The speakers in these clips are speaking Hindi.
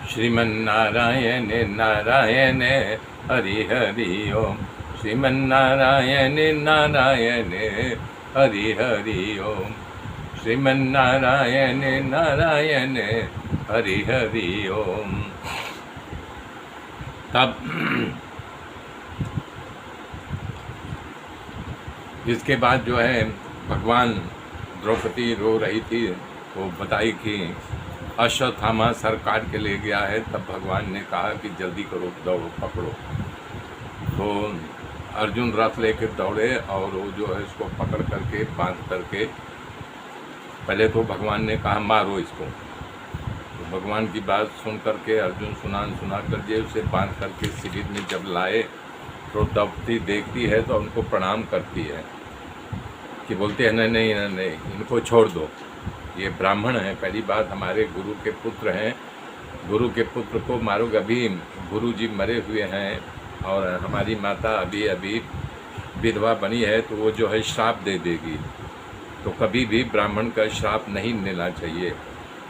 श्रीमन्नारायण नारायण हरि हरि ओम। श्रीमन्नारायण नारायण हरि हरि ओम। श्रीमन्नारायण नारायण हरि हरि ओम। तब इसके बाद जो है भगवान द्रौपदी रो रही थी, वो बताई कि अश्वत्थामा सर काट के ले गया है। तब भगवान ने कहा कि जल्दी करो, दौड़ो, पकड़ो। तो अर्जुन रथ लेकर दौड़े और वो जो है उसको पकड़ करके बांध करके, पहले तो भगवान ने कहा मारो इसको। तो भगवान की बात सुन करके अर्जुन सुना कर उसे बांध करके शिविर में जब लाए तो द्रौपदी देखती है तो उनको प्रणाम करती है कि बोलते हैं नहीं, इनको छोड़ दो, ये ब्राह्मण हैं। पहली बात हमारे गुरु के पुत्र हैं, गुरु के पुत्र को मारोगे। अभी गुरु जी मरे हुए हैं और हमारी माता अभी विधवा बनी है, तो वो जो है श्राप दे देगी। तो कभी भी ब्राह्मण का श्राप नहीं लेना चाहिए।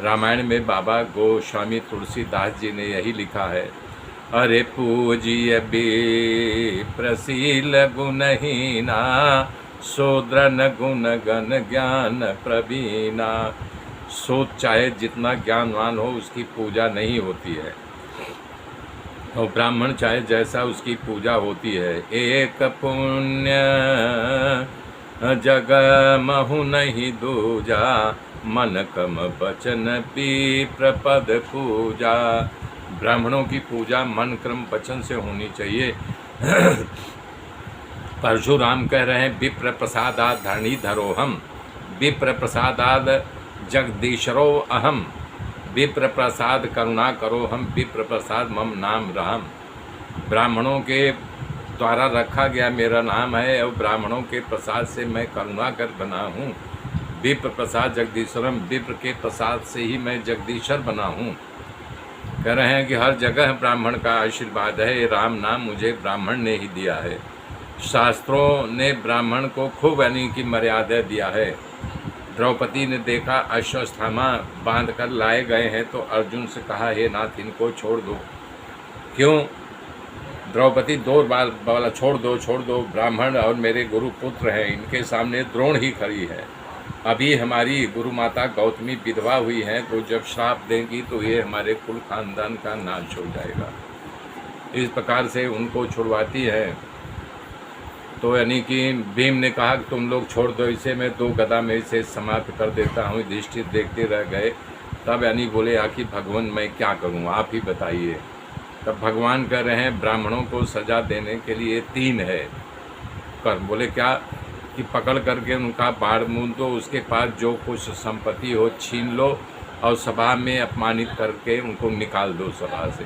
रामायण में बाबा गोस्वामी तुलसीदास जी ने यही लिखा है, अरे पूजिय विप्रशील गुणहीना शूद्रन गुण गण ज्ञान प्रवीणा। सोच चाहे जितना ज्ञानवान हो उसकी पूजा नहीं होती है, और ब्राह्मण चाहे जैसा उसकी पूजा होती है। एक पुण्य जग महु नहीं दूजा, मन कम बचन विप्रपद पूजा। ब्राह्मणों की पूजा मन क्रम वचन से होनी चाहिए। परशुराम कह रहे हैं विप्र प्रसादाद धरणी धरोहम, विप्र प्रसादाद जगदीशरो अहम, विप्र प्रसाद करुणा करो हम, विप्र प्रसाद मम नाम रहम। ब्राह्मणों के द्वारा रखा गया मेरा नाम है और ब्राह्मणों के प्रसाद से मैं करुणा कर बना हूँ। विप्र प्रसाद जगदीश्वरम, विप्र के प्रसाद से ही मैं जगदीश्वर बना हूँ। कह रहे हैं कि हर जगह ब्राह्मण का आशीर्वाद है, ये राम नाम मुझे ब्राह्मण ने ही दिया है। शास्त्रों ने ब्राह्मण को खूब यानी कि मर्यादा दिया है। द्रौपदी ने देखा अश्वत्थामा बांध कर लाए गए हैं तो अर्जुन से कहा, हे नाथ इनको छोड़ दो। क्यों? द्रौपदी दो बार बोला छोड़ दो, ब्राह्मण और मेरे गुरु पुत्र हैं, इनके सामने द्रोण ही खड़ी है। अभी हमारी गुरु माता गौतमी विधवा हुई हैं, तो जब श्राप देंगी तो ये हमारे कुल खानदान का नाश हो जाएगा। इस प्रकार से उनको छुड़वाती है। तो यानी कि भीम ने कहा कि तुम लोग छोड़ दो इसे, मैं 2 गदा में इसे समाप्त कर देता हूँ। युधिष्ठिर देखते रह गए। तब यानी बोले, आखिर भगवान मैं क्या करूँ, आप ही बताइए। तब भगवान कह रहे हैं ब्राह्मणों को सजा देने के लिए 3 है कर। बोले क्या? कि पकड़ करके उनका बाढ़ मूंद दो, उसके पास जो कुछ संपत्ति हो छीन लो और सभा में अपमानित करके उनको निकाल दो सभा से।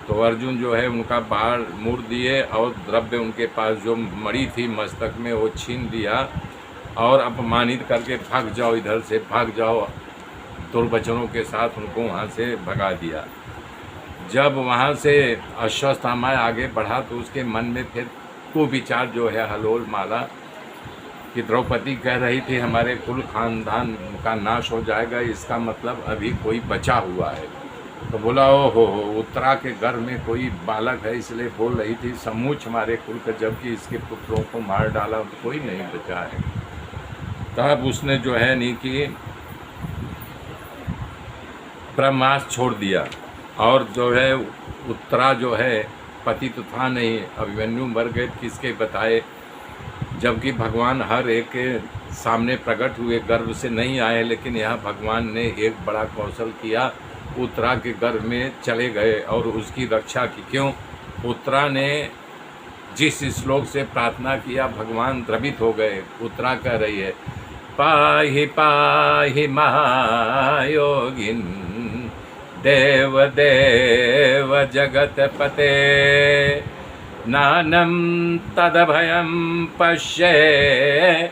तो अर्जुन जो है उनका बाढ़ मूड़ दिए और द्रव्य उनके पास जो मड़ी थी मस्तक में वो छीन लिया और अपमानित करके भाग जाओ, इधर से भाग जाओ, दुर्वचनों के साथ उनको वहाँ से भगा दिया। जब वहाँ से अश्वत्थामा आगे बढ़ा तो उसके मन में फिर कुविचार जो है हलोल माला कि द्रौपदी कह रही थी हमारे कुल खानदान का नाश हो जाएगा, इसका मतलब अभी कोई बचा हुआ है। तो बोला ओ हो, उत्तरा के घर में कोई बालक है इसलिए बोल रही थी समूच हमारे कुल का, जबकि इसके पुत्रों को मार डाला तो कोई नहीं बचा है। तब उसने जो है नहीं कि ब्रह्मास्त्र छोड़ दिया और जो है उत्तरा जो है पति तो था नहीं, अभिमन्यु मर गए, किसके बताए। जबकि भगवान हर एक के सामने प्रकट हुए, गर्भ से नहीं आए, लेकिन यहाँ भगवान ने एक बड़ा कौशल किया, उत्तरा के गर्भ में चले गए और उसकी रक्षा की। क्यों? उत्तरा ने जिस श्लोक से प्रार्थना किया भगवान द्रवित हो गए। उत्तरा कह रही है पाहि पाहि महायोगिन देव देव जगत पते नानं तदभयं पश्ये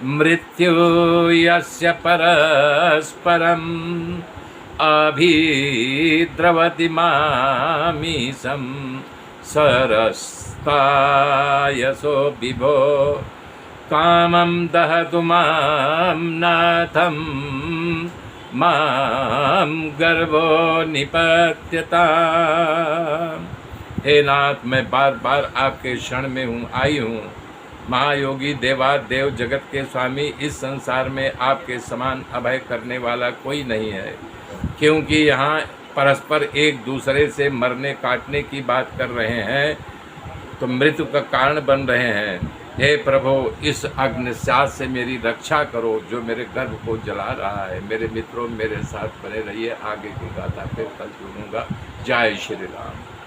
मृत्यु यस्य परस्परम् अभिद्रवति मामीशं सरस्तायसो विभो कामं दहतु मां नाथं माम गर्भो निपत्यता। हे नाथ, मैं बार बार आपके शरण में हूँ, आई हूँ। महायोगी देवादेव जगत के स्वामी, इस संसार में आपके समान अभय करने वाला कोई नहीं है, क्योंकि यहाँ परस्पर एक दूसरे से मरने काटने की बात कर रहे हैं तो मृत्यु का कारण बन रहे हैं। हे प्रभु, इस अग्निशात से मेरी रक्षा करो जो मेरे गर्भ को जला रहा है। मेरे मित्रों, मेरे साथ बने रहिए, आगे की गाथा फिर कल सुनूंगा। जय श्री राम।